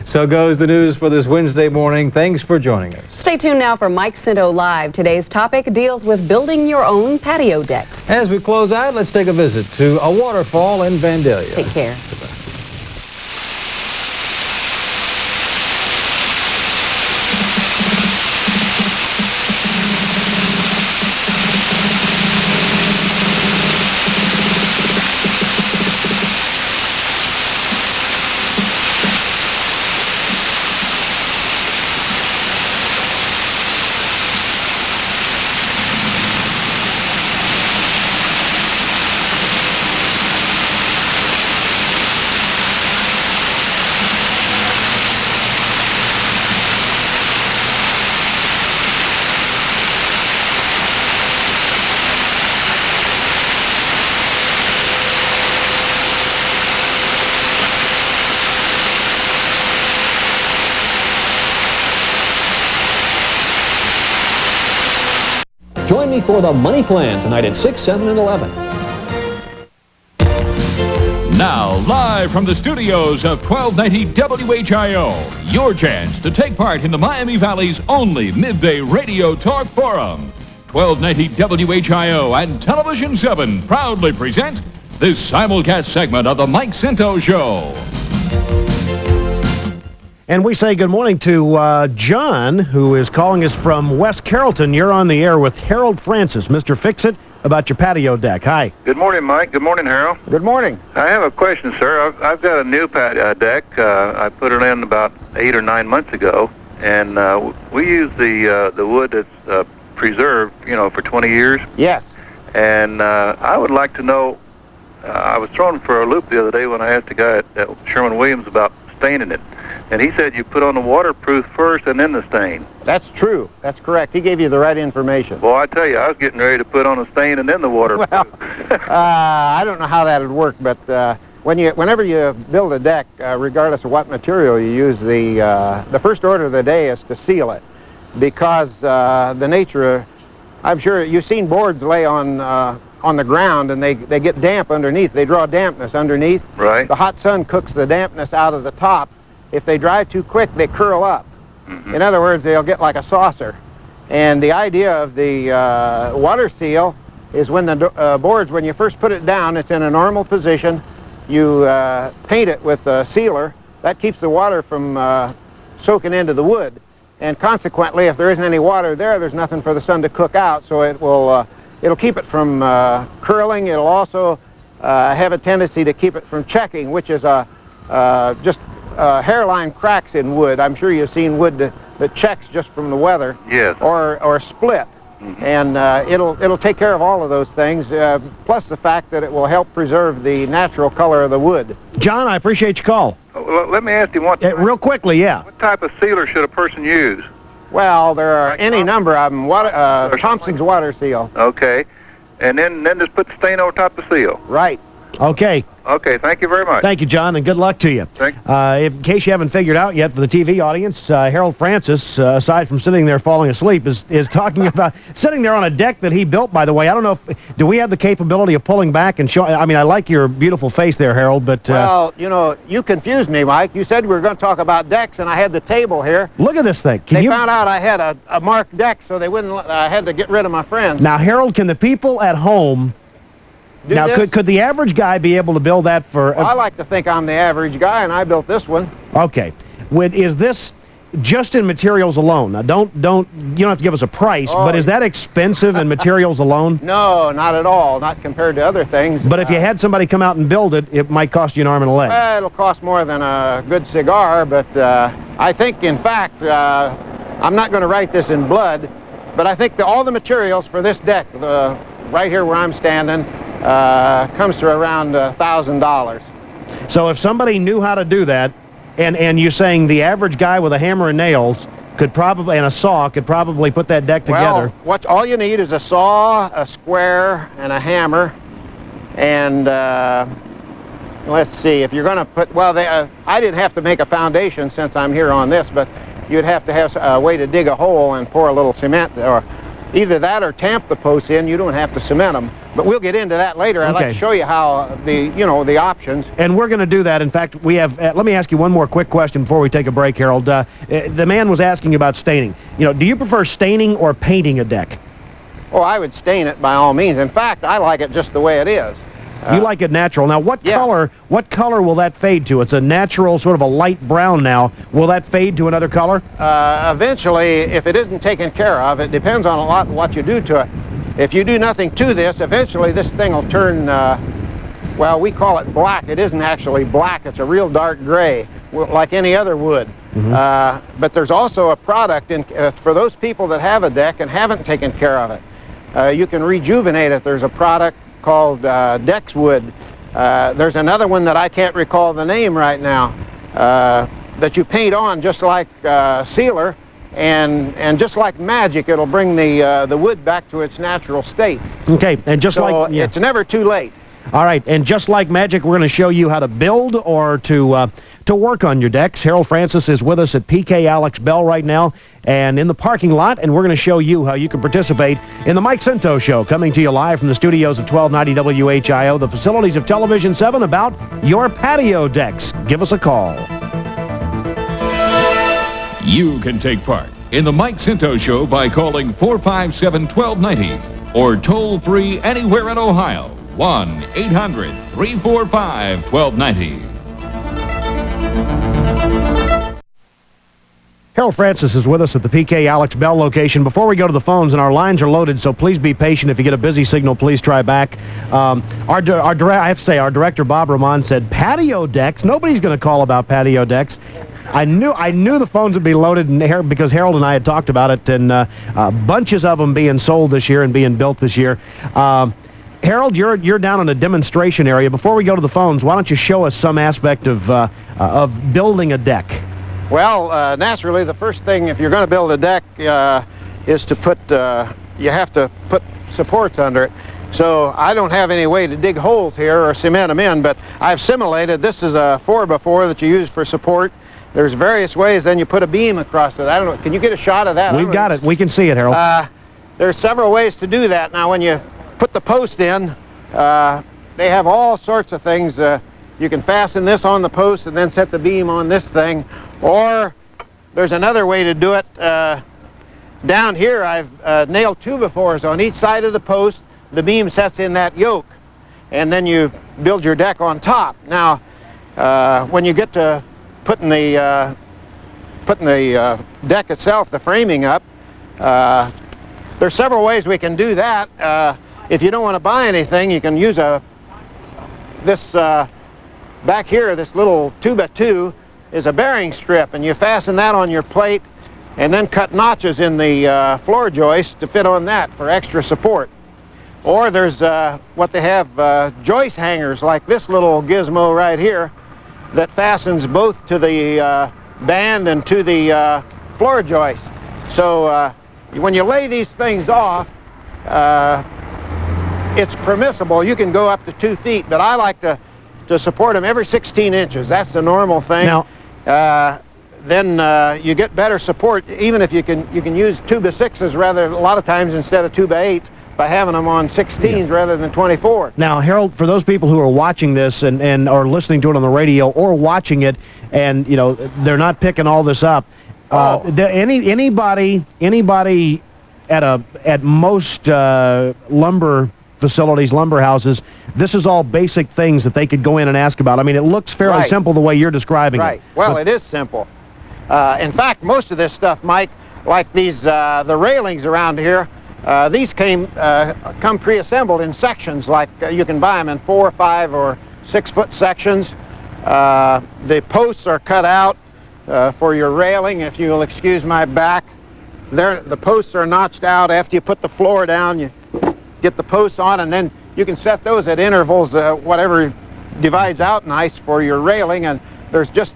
So goes the news for this Wednesday morning. Thanks for joining us. Stay tuned now for Mike Cinto Live. Today's topic deals with building your own patio decks. As we close out, let's take a visit to a waterfall in Vandalia. Take care. Join me for the Money Plan tonight at 6, 7, and 11. Now, live from the studios of 1290 WHIO, your chance to take part in the Miami Valley's only midday radio talk forum. 1290 WHIO and Television 7 proudly present this simulcast segment of the Mike Cinto Show. And we say good morning to John, who is calling us from West Carrollton. You're on the air with Harold Francis, Mr. Fix-It, about your patio deck. Hi. Good morning, Mike. Good morning, Harold. Good morning. I have a question, sir. I've got a new deck. I put it in about 8 or 9 months ago, and we use the wood that's preserved, for 20 years. Yes. And I would like to know, I was thrown for a loop the other day when I asked the guy at Sherwin-Williams about staining it. And he said you put on the waterproof first and then the stain. That's true. That's correct. He gave you the right information. Well, I tell you, I was getting ready to put on a stain and then the waterproof. Well, I don't know how that would work, but whenever you build a deck, regardless of what material you use, the first order of the day is to seal it, because the nature, I'm sure you've seen boards lay on the ground, and they get damp underneath. They draw dampness underneath. Right. The hot sun cooks the dampness out of the top. If they dry too quick, they curl up. In other words, they'll get like a saucer. And the idea of the water seal is when the boards, when you first put it down, it's in a normal position. You paint it with a sealer. That keeps the water from soaking into the wood. And consequently, if there isn't any water there, there's nothing for the sun to cook out, so it will it'll keep it from curling. It'll also have a tendency to keep it from checking, which is just hairline cracks in wood. I'm sure you've seen wood that checks just from the weather. Yes. Or split. And it'll take care of all of those things, plus the fact that it will help preserve the natural color of the wood. John, I appreciate your call. Well, let me ask you one. Real quickly, yeah. What type of sealer should a person use? Well, there are any number of them. Thompson's water seal. Okay. And then just put the stain over top of the seal. Right. Okay. Okay, thank you very much. Thank you, John, and good luck to you. Thank you. In case you haven't figured out yet for the TV audience, Harold Francis, aside from sitting there falling asleep, is talking about sitting there on a deck that he built, by the way. I don't know, do we have the capability of pulling back and showing? I mean, I like your beautiful face there, Harold, but... Well, you confused me, Mike. You said we were going to talk about decks, and I had the table here. Look at this thing. They found out I had a marked deck, so they wouldn't. I had to get rid of my friends. Now, Harold, can the people at home... Could the average guy be able to build that for... Well, I like to think I'm the average guy, and I built this one. Okay. Is this just in materials alone? Now, you don't have to give us a price, but is that expensive in materials alone? No, not at all. Not compared to other things. But if you had somebody come out and build it, it might cost you an arm and a leg. Well, it'll cost more than a good cigar, but I think, in fact, I'm not going to write this in blood, but I think all the materials for this deck, right here where I'm standing, comes to around $1,000. So if somebody knew how to do that, and you're saying the average guy with a hammer and nails could probably, and a saw, could probably put that deck together. Well, all you need is a saw, a square, and a hammer. And let's see, if you're going to put, well, I didn't have to make a foundation since I'm here on this, but you'd have to have a way to dig a hole and pour a little cement or either that or tamp the posts in. You don't have to cement them. But we'll get into that later. I'd like to show you how the options. And we're going to do that. In fact, we have. Let me ask you one more quick question before we take a break, Harold. The man was asking about staining. Do you prefer staining or painting a deck? Oh, I would stain it by all means. In fact, I like it just the way it is. You like it natural. Now, what color will that fade to? It's a natural sort of a light brown now. Will that fade to another color? Eventually, if it isn't taken care of, it depends on a lot what you do to it. If you do nothing to this, eventually this thing will turn, well, we call it black. It isn't actually black. It's a real dark gray, like any other wood. But there's also a product for those people that have a deck and haven't taken care of it. You can rejuvenate it. There's a product called Dexwood. There's another one that I can't recall the name right now that you paint on just like sealer, and just like magic, it'll bring the wood back to its natural state. Okay, and just it's never too late. All right, and just like magic, we're going to show you how to build or to work on your decks. Harold Francis is with us at PK Alex Bell right now and in the parking lot, and we're going to show you how you can participate in the Mike Cinto Show, coming to you live from the studios of 1290 WHIO, the facilities of Television 7, about your patio decks. Give us a call. You can take part in the Mike Cinto Show by calling 457-1290 or toll-free anywhere in Ohio. 1-800-345-1290. Harold Francis is with us at the PK Alex Bell location. Before we go to the phones, and our lines are loaded, so please be patient. If you get a busy signal, please try back. I have to say, our director, Bob Ramon, said patio decks. Nobody's going to call about patio decks. I knew the phones would be loaded because Harold and I had talked about it, and bunches of them being sold this year and being built this year. Harold, you're down in a demonstration area. Before we go to the phones, why don't you show us some aspect of building a deck? Well, naturally, the first thing if you're going to build a deck is to put, you have to put supports under it. So I don't have any way to dig holes here or cement them in, but I've simulated. This is a 4x4 that you use for support. There's various ways. Then you put a beam across it. I don't know. Can you get a shot of that? We've got it. We can see it, Harold. There's several ways to do that. Now, when you put the post in, they have all sorts of things. You can fasten this on the post and then set the beam on this thing. Or there's another way to do it. Down here, I've nailed 2x4s on each side of the post. The beam sets in that yoke, and then you build your deck on top. Now, when you get to putting the deck itself, the framing up, there's several ways we can do that. If you don't want to buy anything, you can use this back here, this little 2x2 is a bearing strip, and you fasten that on your plate and then cut notches in the floor joist to fit on that for extra support. Or there's what they have, joist hangers like this little gizmo right here that fastens both to the band and to the floor joist. So when you lay these things off, it's permissible. You can go up to 2 feet, but I like to support them every 16 inches. That's the normal thing. Now, then you get better support, even if you can use 2x6s rather a lot of times instead of 2x8s by having them on 16s rather than 24. Now, Harold, for those people who are watching this and are listening to it on the radio or watching it, and they're not picking all this up. Anybody at most lumber facilities, lumber houses, this is all basic things that they could go in and ask about. I mean, it looks fairly simple the way you're describing it. Right. Well, it is simple. In fact, most of this stuff, Mike, like these, the railings around here, these come pre-assembled in sections. Like you can buy them in 4, 5, or 6 foot sections. The posts are cut out for your railing. If you'll excuse my back, the posts are notched out. After you put the floor down, you get the posts on, and then you can set those at intervals, whatever divides out nice for your railing. And there's just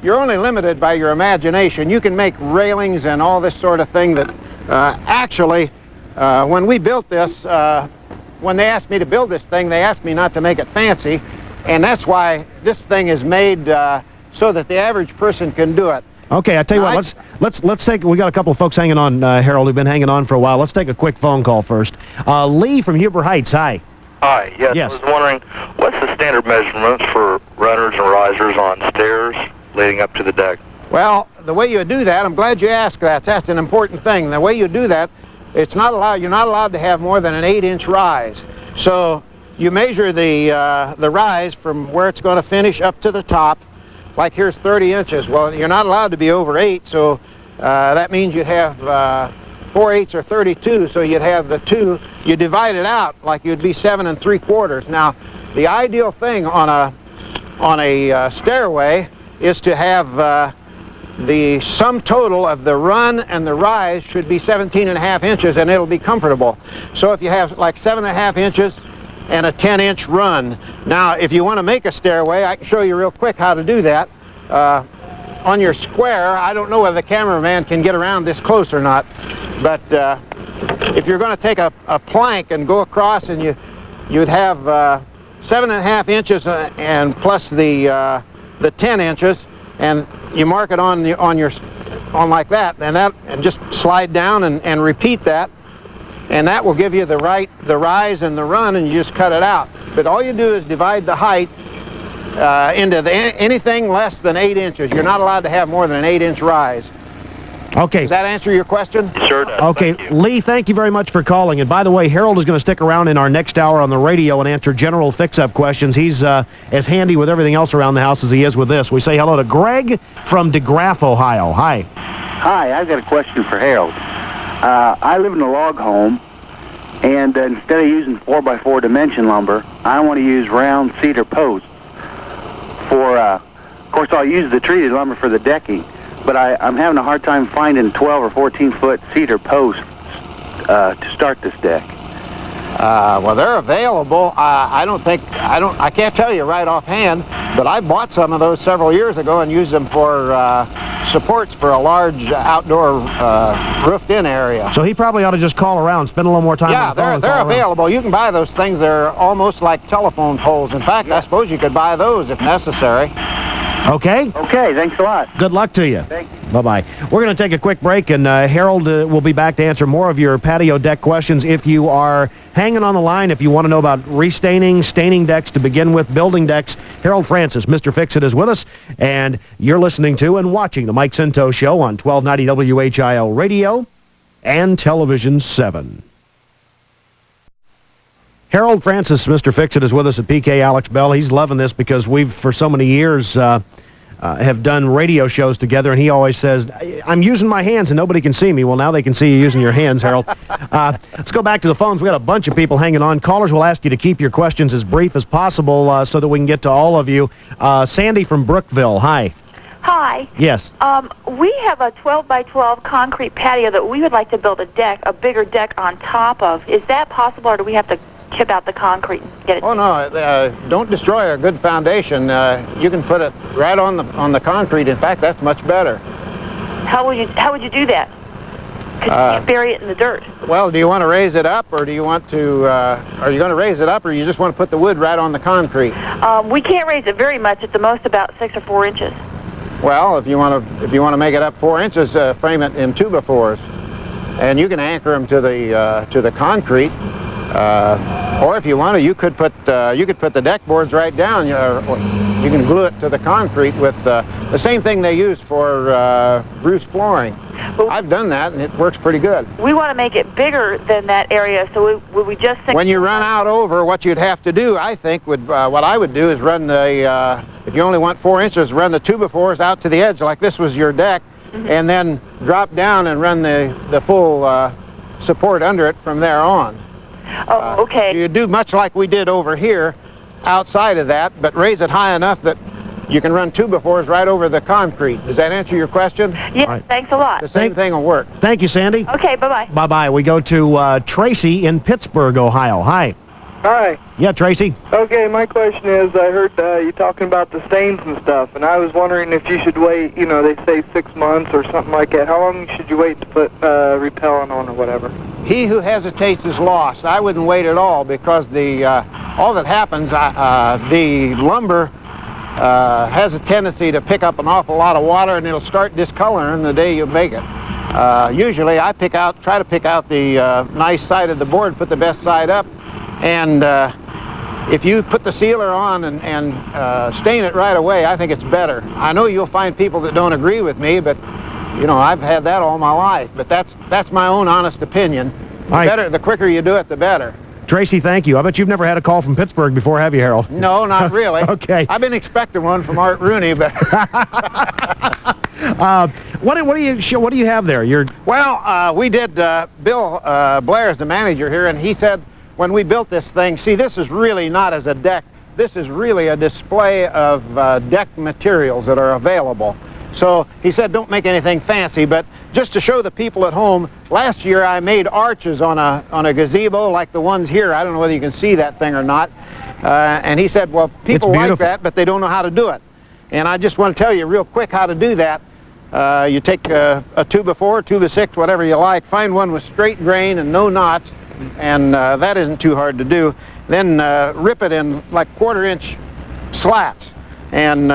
you're only limited by your imagination. You can make railings and all this sort of thing that actually, when we built this, when they asked me to build this thing, they asked me not to make it fancy, and that's why this thing is made so that the average person can do it. Okay, I tell you what, let's take, we got a couple of folks hanging on, Harold, who've been hanging on for a while. Let's take a quick phone call first. Lee from Huber Heights, hi. Hi, yes, Yes. I was wondering, what's the standard measurements for runners and risers on stairs leading up to the deck? Well, the way you do that, I'm glad you asked that. That's an important thing. The way you do that, you're not allowed to have more than an 8-inch rise. So you measure the rise from where it's going to finish up to the top. Like here's 30 inches. Well, you're not allowed to be over 8, so that means you'd have 4/8 or 32, so you'd have the 2. You divide it out like you'd be 7 3/4. Now, the ideal thing on a stairway is to have the sum total of the run and the rise should be 17.5 inches, and it'll be comfortable. So if you have like 7.5 inches and a 10-inch run. Now, if you want to make a stairway, I can show you real quick how to do that. On your square, I don't know whether the cameraman can get around this close or not, but if you're going to take a plank and go across, and you'd have 7.5 inches and plus the 10 inches, and you mark it on like that, and just slide down and repeat that. And that will give you the rise and the run, and you just cut it out. But all you do is divide the height into anything less than 8 inches. You're not allowed to have more than an 8-inch rise. Okay. Does that answer your question? Sure does. Okay, Thank you. Lee, thank you very much for calling. And by the way, Harold is going to stick around in our next hour on the radio and answer general fix-up questions. He's as handy with everything else around the house as he is with this. We say hello to Greg from DeGraff, Ohio. Hi. Hi, I've got a question for Harold. I live in a log home, and instead of using 4x4 dimension lumber, I want to use round cedar posts for, of course, I'll use the treated lumber for the decking, but I'm having a hard time finding 12 or 14 foot cedar posts to start this deck. Well, they're available. I can't tell you right offhand, but I bought some of those several years ago and used them for supports for a large outdoor roofed-in area. So he probably ought to just call around, spend a little more time on the phone. Yeah, they're available. You can buy those things. They're almost like telephone poles. In fact, I suppose you could buy those if necessary. Okay? Okay, thanks a lot. Good luck to you. Thank you. Bye-bye. We're going to take a quick break, and Harold will be back to answer more of your patio deck questions. If you are hanging on the line, if you want to know about restaining, staining decks to begin with, building decks, Harold Francis, Mr. Fix-It, is with us, and you're listening to and watching the Mike Cento Show on 1290 WHIO Radio and Television 7. Harold Francis, Mr. Fix-It, is with us at PK Alex Bell. He's loving this because we've, for so many years, have done radio shows together, and he always says, I'm using my hands and nobody can see me. Well, now they can see you using your hands, Harold. Let's go back to the phones. We got a bunch of people hanging on. Callers will ask you to keep your questions as brief as possible so that we can get to all of you. Sandy from Brookville, hi. Hi. Yes. We have a 12-by-12 concrete patio that we would like to build a bigger deck on top of. Is that possible, or do we have to chip out the concrete and get it? Oh no! Don't destroy a good foundation. You can put it right on the concrete. In fact, that's much better. How would you do that? Because you can't bury it in the dirt. Well, do you want to raise it up, or do you want to? Are you going to raise it up, or you just want to put the wood right on the concrete? We can't raise it very much. At the most, about 6 or 4 inches. Well, if you want to make it up 4 inches, frame it in 2x4s, and you can anchor them to the concrete. Or if you want to, you could put the deck boards right down. You can glue it to the concrete with the same thing they use for roof flooring. I've done that, and it works pretty good. We want to make it bigger than that area, so would we just think... When you run out over, what you'd have to do, I think, what I would do is run if you only want 4 inches, run the 2x4s out to the edge like this was your deck, and then drop down and run the full support under it from there on. Oh, okay. You do much like we did over here outside of that, but raise it high enough that you can run 2x4s right over the concrete. Does that answer your question? Yes, right. Thanks a lot. The same thing will work. Thank you, Sandy. Okay, bye-bye. Bye-bye. We go to Tracy in Pittsburgh, Ohio. Hi. Hi. Yeah, Tracy. Okay, my question is, I heard you talking about the stains and stuff, and I was wondering if you should wait, they say 6 months or something like that. How long should you wait to put repellent on or whatever? He who hesitates is lost. I wouldn't wait at all, because all that happens, the lumber has a tendency to pick up an awful lot of water, and it'll start discoloring the day you make it. Usually I try to pick out the nice side of the board, put the best side up, and if you put the sealer on and stain it right away, I think it's better. I know you'll find people that don't agree with me, but you know, I've had that all my life. But that's my own honest opinion. The quicker you do it, the better. Tracy, thank you. I bet you've never had a call from Pittsburgh before, have you, Harold? No, not really. Okay. I've been expecting one from Art Rooney, but what do you have there? We did. Bill Blair is the manager here, and he said when we built this thing, see, this is really not as a deck. This is really a display of deck materials that are available. So he said, don't make anything fancy, but just to show the people at home, last year I made arches on a gazebo like the ones here. I don't know whether you can see that thing or not. And he said, well, people like that, but they don't know how to do it. And I just want to tell you real quick how to do that. You take a 2x4, 2x6, whatever you like, find one with straight grain and no knots, and that isn't too hard to do. Then rip it in like 1/4-inch slats, and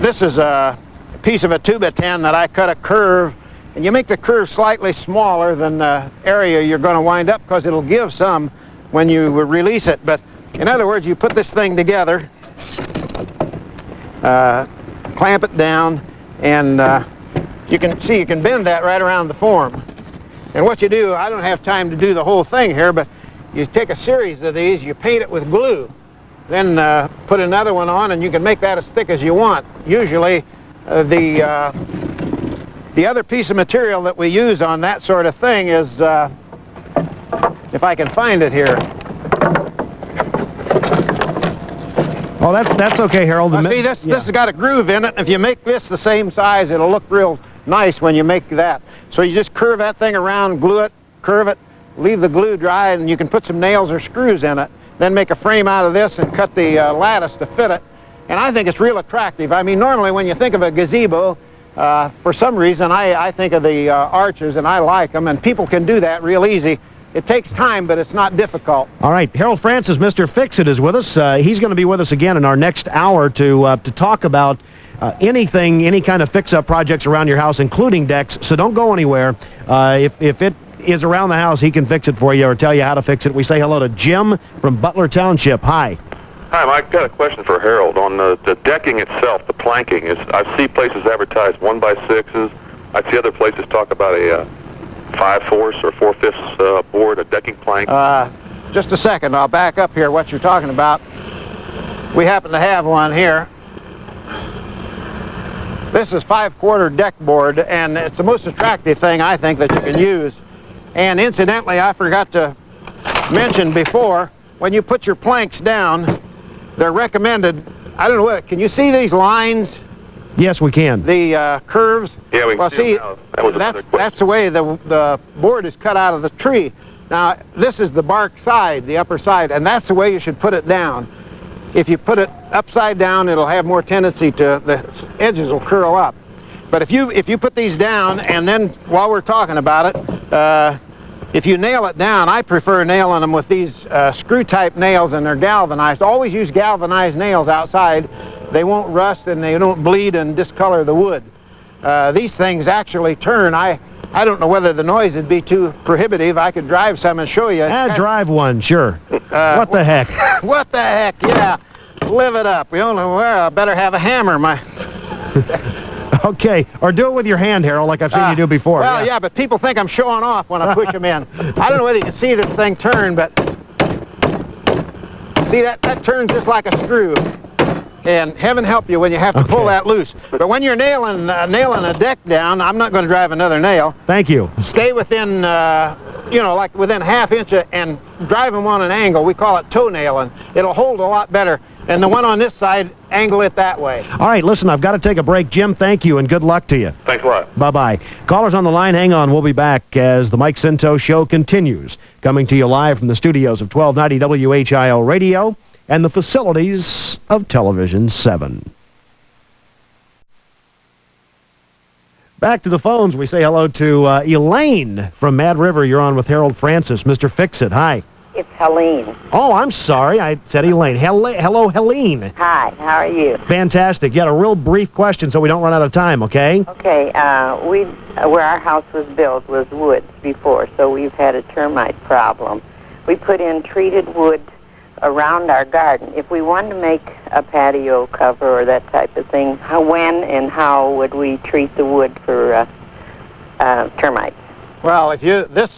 this is a piece of a 2x10 that I cut a curve, and you make the curve slightly smaller than the area you're going to wind up, because it'll give some when you release it. But in other words, you put this thing together, clamp it down, and you can bend that right around the form. And what you do, I don't have time to do the whole thing here, but you take a series of these, you paint it with glue, then put another one on, and you can make that as thick as you want. Usually the other piece of material that we use on that sort of thing is, if I can find it here. Oh, that's okay, Harold. See, this has got a groove in it. If you make this the same size, it'll look real nice when you make that. So you just curve that thing around, glue it, curve it, leave the glue dry, and you can put some nails or screws in it. Then make a frame out of this and cut the lattice to fit it. And I think it's real attractive. I mean, normally when you think of a gazebo, for some reason I think of the arches, and I like them, and people can do that real easy. It takes time, but it's not difficult. All right, Harold Francis, Mr. Fix-It, is with us. He's going to be with us again in our next hour to talk about any kind of fix-up projects around your house, including decks. So don't go anywhere. If it is around the house, he can fix it for you or tell you how to fix it. We say hello to Jim from Butler Township. Hi. Hi, Mike. Got a question for Harold on the decking itself, the planking. I see places advertise 1x6s. I see other places talk about a 5/4 or 4/5 board, a decking plank. Just a second. I'll back up here what you're talking about. We happen to have one here. This is 5/4 deck board, and it's the most attractive thing I think that you can use. And incidentally, I forgot to mention before, when you put your planks down, they're recommended. I don't know what. Can you see these lines? Yes, we can. The curves. Yeah, we can see them now. That's the way the board is cut out of the tree. Now, this is the bark side, the upper side, and that's the way you should put it down. If you put it upside down, it'll have more tendency to, the edges will curl up. But if you put these down, and then while we're talking about it, if you nail it down, I prefer nailing them with these screw-type nails, and they're galvanized. Always use galvanized nails outside. They won't rust, and they don't bleed and discolor the wood. These things actually turn. I don't know whether the noise would be too prohibitive. I could drive some and show you. Drive one, sure. What the heck? What the heck, yeah. Live it up. I better have a hammer. Okay, or do it with your hand, Harold, like I've seen you do before. Well, yeah, but people think I'm showing off when I push them in. I don't know whether you can see this thing turn, but see that turns just like a screw. And heaven help you when you have to pull that loose. But when you're nailing a deck down, I'm not going to drive another nail. Thank you. Stay within, like within 1/2 inch and drive them on an angle. We call it toe nailing. It'll hold a lot better. And the one on this side, angle it that way. All right, listen, I've got to take a break. Jim, thank you, and good luck to you. Thanks a lot. Bye-bye. Callers on the line, hang on. We'll be back as the Mike Cinto Show continues. Coming to you live from the studios of 1290 WHIO Radio and the facilities of Television 7. Back to the phones. We say hello to Elaine from Mad River. You're on with Harold Francis. Mr. Fix-It, hi. It's Helene. Oh, I'm sorry. I said Elaine. Hello, Helene. Hi, how are you? Fantastic. You had a real brief question so we don't run out of time, okay? Okay, where our house was built was wood before, so we've had a termite problem. We put in treated wood around our garden. If we wanted to make a patio cover or that type of thing, when and how would we treat the wood for termites? Well,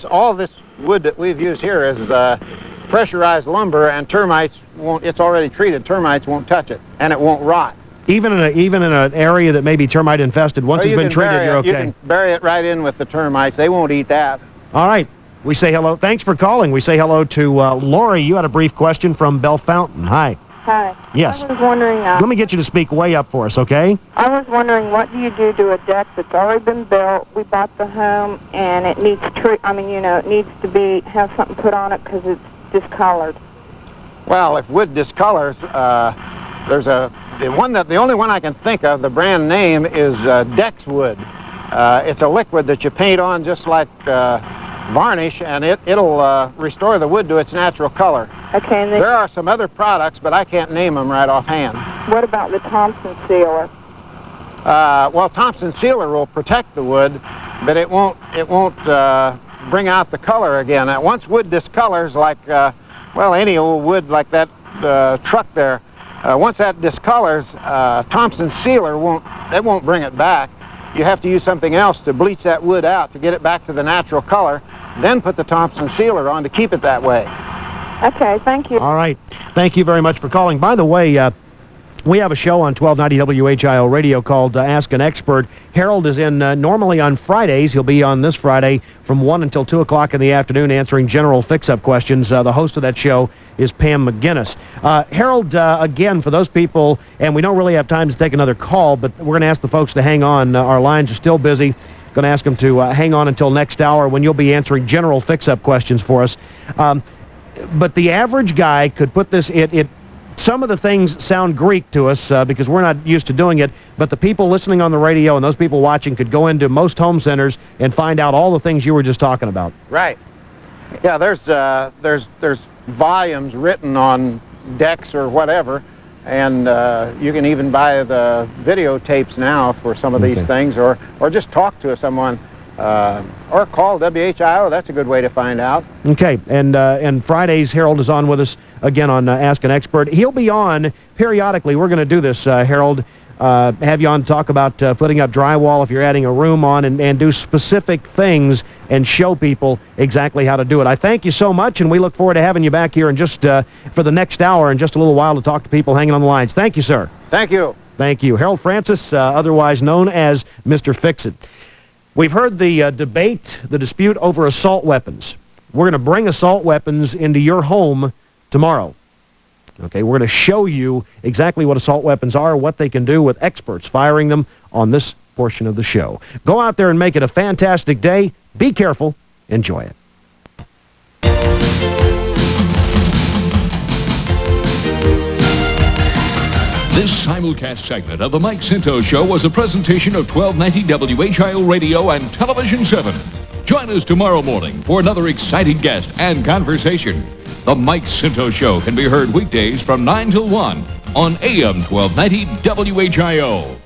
all this wood that we've used here is pressurized lumber, and termites won't. It's already treated. Termites won't touch it, and it won't rot. Even in an area that may be termite infested, once it's been treated, you're okay. You can bury it right in with the termites. They won't eat that. All right. We say hello. Thanks for calling. We say hello to Lori. You had a brief question from Bell Fountain. Hi. Hi. Yes. I was wondering... Let me get you to speak way up for us, okay? I was wondering, what do you do to a deck that's already been built? We bought the home, and it needs it needs to have something put on it because it's discolored. Well, if wood discolors, there's the only one I can think of, the brand name is Dex Wood. It's a liquid that you paint on just like varnish, and it'll restore the wood to its natural color. Okay. And there are some other products, but I can't name them right offhand. What about the Thompson sealer? Well, Thompson sealer will protect the wood, but it won't bring out the color again. Once wood discolors, like any old wood like that truck there, once that discolors, Thompson sealer won't bring it back. You have to use something else to bleach that wood out to get it back to the natural color, then put the Thompson sealer on to keep it that way. Okay, thank you. All right. Thank you very much for calling. By the way, we have a show on 1290 WHIO radio called Ask an Expert. Harold is in normally on Fridays. He'll be on this Friday from 1 until 2 o'clock in the afternoon answering general fix-up questions. The host of that show is Pam McGinnis. Harold, again, for those people, and we don't really have time to take another call, but we're going to ask the folks to hang on. Our lines are still busy. Going to ask them to hang on until next hour when you'll be answering general fix-up questions for us. But the average guy could put this... Some of the things sound Greek to us because we're not used to doing it, but the people listening on the radio and those people watching could go into most home centers and find out all the things you were just talking about. Right. Yeah, there's volumes written on decks or whatever, and you can even buy the videotapes now for some of these things, or just talk to someone. Or call WHIO. That's a good way to find out. Okay, and Fridays, Harold is on with us again on Ask an Expert. He'll be on periodically. We're going to do this, Harold, have you on to talk about putting up drywall if you're adding a room on, and do specific things and show people exactly how to do it. I thank you so much, and we look forward to having you back here in just for the next hour in just a little while to talk to people hanging on the lines. Thank you, sir. Thank you. Thank you. Harold Francis, otherwise known as Mr. Fix-It. We've heard the dispute over assault weapons. We're going to bring assault weapons into your home tomorrow. Okay, we're going to show you exactly what assault weapons are, what they can do with experts firing them on this portion of the show. Go out there and make it a fantastic day. Be careful. Enjoy it. This simulcast segment of the Mike Cinto Show was a presentation of 1290 WHIO Radio and Television 7. Join us tomorrow morning for another exciting guest and conversation. The Mike Cinto Show can be heard weekdays from 9 till 1 on AM 1290 WHIO.